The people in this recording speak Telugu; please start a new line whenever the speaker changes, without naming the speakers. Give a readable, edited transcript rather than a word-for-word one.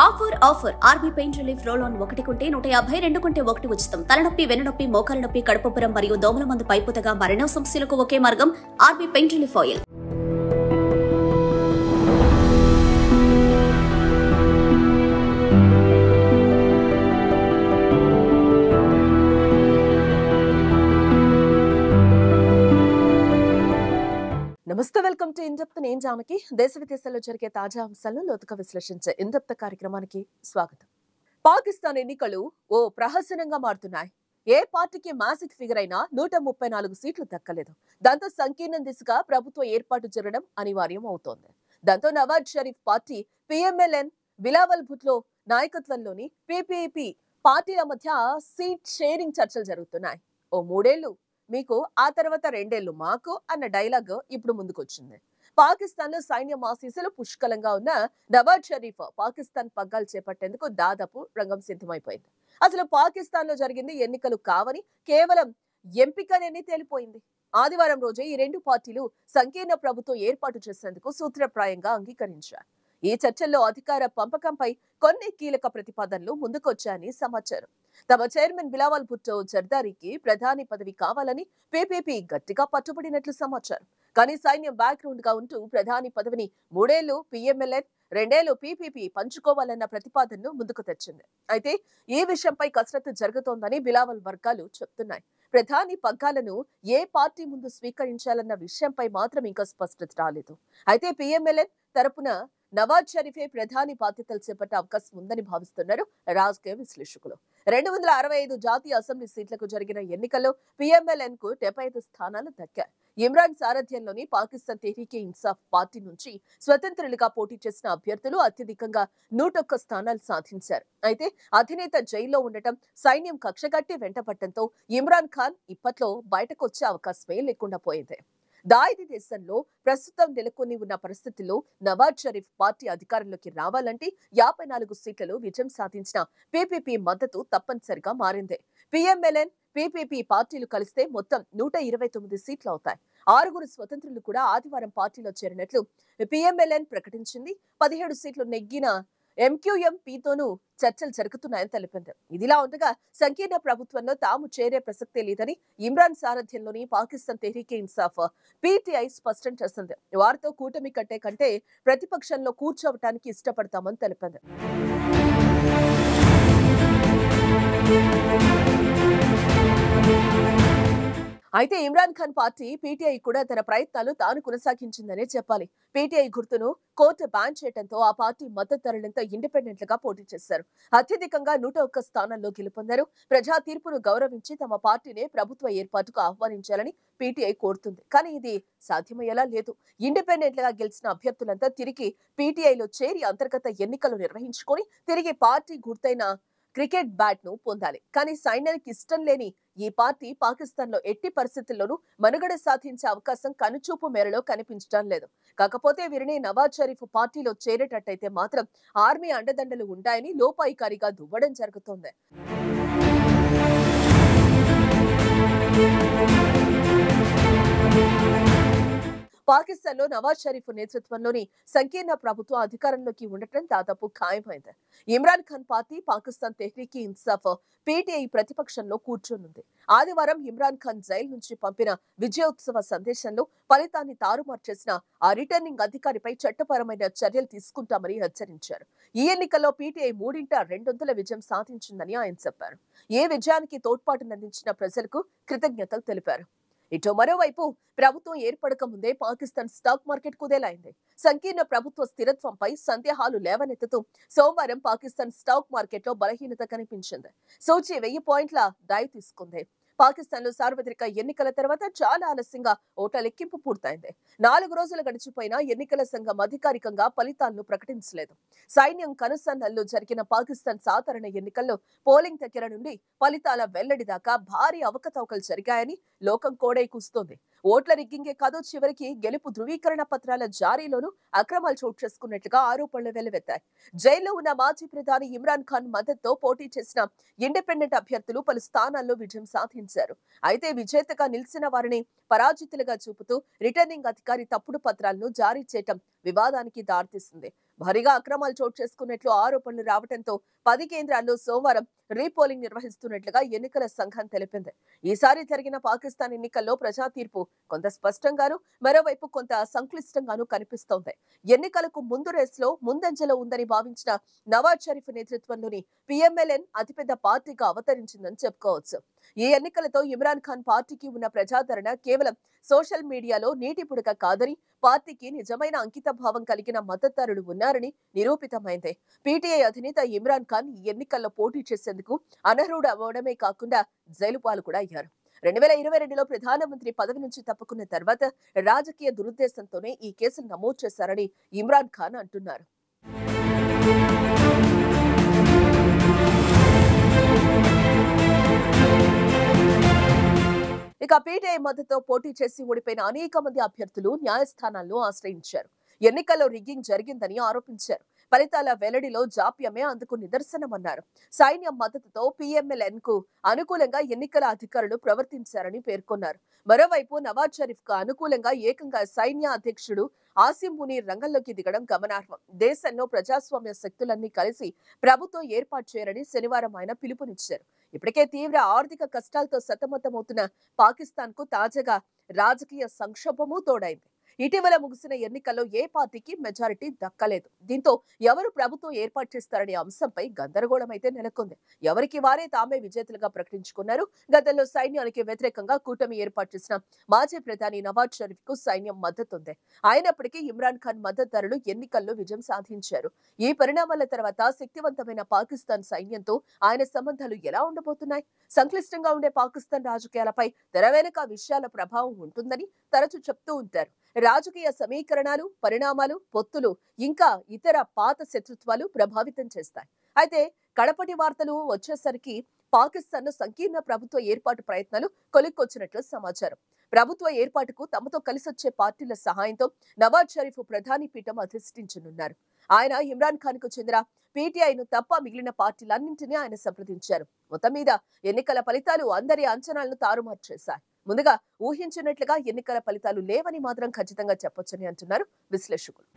Offer RB pain relief roll on 1 కొంటే 150, 2 కొంటే 1 ఉచితం. తలనొప్పి, వెన్నునొప్పి, మోకాల నొప్పి, కడుపుపురం మరియు దోమల మందు పైపుతగా మరెన్నో సమస్యలకు ఒకే మార్గం ఆర్బీ పెయిన్ రిలీఫ్ ఆయిల్.
నమస్తే, వెల్కమ్ టు ఇన్డెప్త్. నేను జానకి. దేశ విదేశాల్లో జరిగే తాజా అంశాలను లోతుగా విశ్లేషించే ఇన్డెప్త్ కార్యక్రమానికి స్వాగతం. పాకిస్తాన్ ఎన్నికలు ఓ ప్రహసనంగా మారుతున్నాయి. ఏ పార్టీకి మ్యాజిక్ ఫిగర్ అయినా 134 సీట్లు దక్కలేదు. దాంతో సంకీర్ణ దిశగా ప్రభుత్వ ఏర్పాటు జరగడం అనివార్యం అవుతోంది. దాంతో నవాజ్ షరీఫ్ పార్టీ PMLN బిలావల్ భుట్టో నాయకత్వంలోని PPP పార్టీల మధ్య సీట్ షేరింగ్ చర్చలు జరుగుతున్నాయి. ఓ 3 ఏళ్లు మీకు, ఆ తర్వాత 2 ఏళ్లు మాకు అన్న డైలాగ్ ఇప్పుడు ముందుకొచ్చింది. పాకిస్తాన్ లో సైన్యం ఆశీస్సులు పుష్కలంగా ఉన్న నవాజ్ షరీఫ్ పాకిస్తాన్ పగ్గాలు చేపట్టేందుకు దాదాపు రంగం సిద్ధమైపోయింది. అసలు పాకిస్తాన్ లో జరిగింది ఎన్నికలు కావని, కేవలం ఎంపికనేని తేలిపోయింది. ఆదివారం రోజే ఈ రెండు పార్టీలు సంకీర్ణ ప్రభుత్వం ఏర్పాటు చేసేందుకు సూత్రప్రాయంగా అంగీకరించారు. ఈ చర్చల్లో అధికార పంపకంపై కొన్ని కీలక ప్రతిపాదనలు ముందుకొచ్చాయని సమాచారం. తమ చైర్మన్ బిలావల్ భుట్టో జర్దారీకి ప్రధాని పదవి కావాలని PPP గట్టిగా పట్టుబడినట్లు సమాచారం. కానీ సైన్యం బ్యాక్గ్రౌండ్ గా ఉంటూ ప్రధాని పదవిని 3 ఏళ్లు PMLN, 2 ఏళ్లు PPP పంచుకోవాలన్న ప్రతిపాదనను ముందుకు తెచ్చింది. అయితే ఈ విషయంపై కసరత్తు జరుగుతోందని బిలావల్ వర్గాలు చెప్తున్నాయి. ప్రధాని పగ్గాలను ఏ పార్టీ ముందు స్వీకరించాలన్న విషయంపై మాత్రం ఇంకా స్పష్టత రాలేదు. అయితే PMLN తరపున నవాజ్ షరీఫే ప్రధాని బాధ్యతలు చేపట్టే అవకాశం ఉందని భావిస్తున్నారు రాజకీయ విశ్లేషకులు. 265 జాతీయ అసెంబ్లీ సీట్లకు జరిగిన ఎన్నికల్లో PMLN కు 75 స్థానాలు దక్కాయి. ఇమ్రాన్ సారథ్యంలోని పాకిస్తాన్ తెహ్రీకే ఇన్సాఫ్ పార్టీ నుంచి స్వతంత్రులుగా పోటీ చేసిన అభ్యర్థులు అత్యధికంగా 101 స్థానాలు సాధించారు. అయితే అధినేత జైల్లో ఉండటం, సైన్యం కక్షగట్టి వెంటపడటంతో ఇమ్రాన్ ఖాన్ ఇప్పట్లో బయటకు వచ్చే అవకాశమే లేకుండా పోయింది. దాయిదీ దేశంలో ప్రస్తుతం నెలకొని ఉన్న పరిస్థితుల్లో నవాజ్ షరీఫ్ పార్టీ అధికారంలోకి రావాలంటే 54 సీట్లలో విజయం సాధించిన PPP మద్దతు తప్పనిసరిగా మారింది. PMLN, PPP పార్టీలు కలిస్తే మొత్తం 129 సీట్లు అవుతాయి. 6 స్వతంత్రులు కూడా ఆదివారం పార్టీలో చేరినట్లు PMLN ప్రకటించింది. 17 సీట్లు నెగ్గిన MQM-P తోనూ చర్చలు జరుగుతున్నాయని తెలిపింది. ఇదిలా ఉండగా సంకీర్ణ ప్రభుత్వంలో తాము చేరే ప్రసక్తే లేదని ఇమ్రాన్ సారథ్యంలోని పాకిస్తాన్ తెహ్రీకే ఇన్సాఫ్ PTI స్పష్టం చేసింది. వారితో కూటమి కట్టే కంటే ప్రతిపక్షంలో కూర్చోవటానికి ఇష్టపడతామని తెలిపింది. అయితే ఇమ్రాన్ ఖాన్ పార్టీ PTI కూడా తన ప్రయత్నాలు తాను కొనసాగించిందనే చెప్పాలి. PTI గుర్తును కోర్టు బ్యాన్ చేయడంతో ఆ పార్టీ మద్దతుదారులంతా ఇండిపెండెంట్ గా పోటీ చేశారు. అత్యధికంగా 101 స్థానాల్లో గెలుపొందారు. ప్రజా తీర్పును గౌరవించి తమ పార్టీనే ప్రభుత్వ ఏర్పాటుకు ఆహ్వానించాలని PTI కోరుతుంది. కానీ ఇది సాధ్యమయ్యేలా లేదు. ఇండిపెండెంట్ గా గెలిచిన అభ్యర్థులంతా తిరిగి PTIలో చేరి అంతర్గత ఎన్నికలు నిర్వహించుకొని తిరిగి పార్టీ గుర్తైన క్రికెట్ బ్యాట్ ను పొందాలి. కానీ సైన్యానికి ఇష్టం లేని ఈ పార్టీ పాకిస్తాన్ లో ఎట్టి పరిస్థితుల్లోనూ మనుగడ సాధించే అవకాశం కనుచూపు మేరలో కనిపించడం లేదు. కాకపోతే వీరిని నవాజ్ షరీఫ్ పార్టీలో చేరేటట్టయితే మాత్రం ఆర్మీ అండదండలు ఉంటాయని లోపాయికారిగా దువ్వడం జరుగుతోంది. పాకిస్తాన్ లో నవాజ్ షరీఫ్ నేతృత్వంలోని సంకీర్ణ ప్రభుత్వం అధికారంలోకి ఉండటం దాదాపు ఖాయమైంది. ఇమ్రాన్ ఖాన్ పార్టీ పాకిస్తాన్ తెహ్రీకే ఇన్సాఫ్ PTI ప్రతిపక్షంలో కూర్చోనుంది. ఆదివారం ఇమ్రాన్ ఖాన్ జైలు నుంచి పంపిన విజయోత్సవ సందేశంలో ఫలితాన్ని తారుమారు చేసిన ఆ రిటర్నింగ్ అధికారిపై చట్టపరమైన చర్యలు తీసుకుంటామని హెచ్చరించారు. ఈ ఎన్నికల్లో PTI 3/2 విజయం సాధించిందని ఆయన చెప్పారు. ఏ విజయానికి తోడ్పాటునందించిన ప్రజలకు కృతజ్ఞతలు తెలిపారు. ఇటు మరోవైపు ప్రభుత్వం ఏర్పడక ముందే పాకిస్తాన్ స్టాక్ మార్కెట్ కుదేలైంది. సంకీర్ణ ప్రభుత్వ స్థిరత్వంపై సందేహాలు లేవనెత్తుతూ సోమవారం పాకిస్తాన్ స్టాక్ మార్కెట్ లో బలహీనత కనిపించింది. సూచీ 1000 పాయింట్ల డైవ్ తీసుకుంది. పాకిస్తాన్ లో సార్వత్రిక ఎన్నికల తర్వాత చాలా ఆలస్యంగా ఓట్ల లెక్కింపు పూర్తయింది. 4 రోజులు గడిచిపోయినా ఎన్నికల సంఘం అధికారికంగా ఫలితాలను ప్రకటించలేదు. సైన్యం కనుసన్నల్లో జరిగిన పాకిస్తాన్ సాధారణ ఎన్నికల్లో పోలింగ్ దగ్గర నుండి ఫలితాల వెల్లడి దాకా భారీ అవకతవకలు జరిగాయని లోకం కోడై కూస్తోంది. ఓట్ల రిగ్గింగే కాదు, చివరికి గెలుపు ధృవీకరణ పత్రాల జారీలోనూ అక్రమాలు చోటు చేసుకున్నట్లుగా ఆరోపణలు వెల్లువెత్తాయి. జైల్లో ఉన్న మాజీ ప్రధాని ఇమ్రాన్ ఖాన్ మద్దతుతో పోటీ చేసిన ఇండిపెండెంట్ అభ్యర్థులు పలు స్థానాల్లో విజయం సాధించారు. అయితే విజేతగా నిలిచిన వారిని పరాజితులుగా చూపుతూ రిటర్నింగ్ అధికారి తప్పుడు పత్రాలను జారీ చేయటం వివాదానికి దారితీసింది. భారీగా అక్రమాలు చోటు చేసుకున్నట్లు ఆరోపణలు రావడంతో 10 కేంద్రాల్లో సోమవారం రీపోలింగ్ నిర్వహిస్తున్నట్లుగా ఎన్నికల సంఘం తెలిపింది. ఈసారి జరిగిన పాకిస్తాన్ ఎన్నికల్లో ప్రజా తీర్పు కొంత స్పష్టంగాను, మరోవైపు కొంత సంక్లిష్టంగాను కనిపిస్తోంది. ఎన్నికలకు ముందు రేసులో ముందంజలో ఉందని భావించిన నవాజ్ షరీఫ్ నేతృత్వంలోని పిఎంఎల్ఎన్ అతిపెద్ద పార్టీగా అవతరించిందని చెప్పుకోవచ్చు. ఈ ఎన్నికలతో ఇమ్రాన్ ఖాన్ పార్టీకి ఉన్న ప్రజాదరణ కేవలం సోషల్ మీడియాలో నీటి పుడక కాదని, పార్టీకి నిజమైన అంకిత భావం కలిగిన మద్దతుదారులు ఉన్నారని నిరూపితమైంది. పీటీఐ అధినేత ఇమ్రాన్ ఖాన్ ఈ ఎన్నికల్లో పోటీ చేసేందుకు అనర్హుడు అవ్వడమే కాకుండా జైలు పాలు కూడా అయ్యారు. 2022లో ప్రధానమంత్రి పదవి నుంచి తప్పుకున్న తర్వాత రాజకీయ దురుద్దేశంతోనే ఈ కేసులు నమోదు చేశారని ఇమ్రాన్ ఖాన్ అంటున్నారు. ఇక పీటీఐ మద్దతుతో పోటీ చేసి ఓడిపోయిన అనేక మంది అభ్యర్థులు న్యాయస్థానాలను ఆశ్రయించారు. ఎన్నికల్లో రిగ్గింగ్ జరిగిందని ఆరోపించారు. ఫలితాల వెల్లడిలో జాప్యమే అందుకు నిదర్శనమన్నారు. సైన్యం మద్దతుతో పిఎంఎల్ఎన్ కు అనుకూలంగా ఎన్నికల అధికారులు ప్రవర్తించారని పేర్కొన్నారు. మరోవైపు నవాజ్ షరీఫ్ కు అనుకూలంగా ఏకంగా సైన్య అధ్యక్షుడు ఆసిం మునీర్ రంగంలోకి దిగడం గమనార్హం. దేశంలో ప్రజాస్వామ్య శక్తులన్నీ కలిసి ప్రభుత్వం ఏర్పాటు చేయాలని శనివారం ఆయన పిలుపునిచ్చారు. ఇప్పటికే తీవ్ర ఆర్థిక కష్టాలతో సతమతమవుతున్న పాకిస్తాన్ కు తాజాగా రాజకీయ సంక్షోభము తోడైంది. ఇటీవల ముగిసిన ఎన్నికల్లో ఏ పార్టీకి మెజారిటీ దక్కలేదు. దీంతో ఎవరు ప్రభుత్వం ఏర్పాటు చేస్తారనే అంశంపై గందరగోళం అయితే నెలకొంది. ఎవరికి వారే తామే విజేతలుగా ప్రకటించుకున్నారు. గతంలో సైన్యానికి వ్యతిరేకంగా కూటమి ఏర్పాటు చేసిన మాజీ ప్రధాని నవాజ్ షరీఫ్ కు సైన్యం మద్దతుంది. అయినప్పటికీ ఇమ్రాన్ ఖాన్ మద్దతుదారులు ఎన్నికల్లో విజయం సాధించారు. ఈ పరిణామాల తర్వాత శక్తివంతమైన పాకిస్తాన్ సైన్యంతో ఆయన సంబంధాలు ఎలా ఉండబోతున్నాయి? సంక్లిష్టంగా ఉండే పాకిస్తాన్ రాజకీయాలపై తెర వెనుక విషయాల ప్రభావం ఉంటుందని తరచూ చెప్తూ ఉంటారు. రాజకీయ సమీకరణాలు, పరిణామాలు, పొత్తులు ఇంకా ఇతర పాత శత్రుత్వాలు ప్రభావితం చేస్తాయి. అయితే కడపటి వార్తలు వచ్చేసరికి పాకిస్తాన్ సంకీర్ణ ప్రభుత్వ ఏర్పాటు ప్రయత్నాలు కొలిక్కొచ్చినట్లు సమాచారం. ప్రభుత్వ ఏర్పాటుకు తమతో కలిసొచ్చే పార్టీల సహాయంతో నవాజ్ షరీఫ్ ప్రధాని పీఠం అధిష్ఠించనున్నారు. ఆయన ఇమ్రాన్ ఖాన్ కు చెందిన పీటీఐను తప్ప మిగిలిన పార్టీలన్నింటినీ ఆయన సంప్రదించారు. మొత్తం మీద ఎన్నికల ఫలితాలు అందరి అంచనాలను తారుమారు చేశాయి. ముందుగా ఊహించినట్లుగా ఎన్నికల ఫలితాలు లేవని మాత్రం ఖచ్చితంగా చెప్పొచ్చని అంటున్నారు విశ్లేషకులు.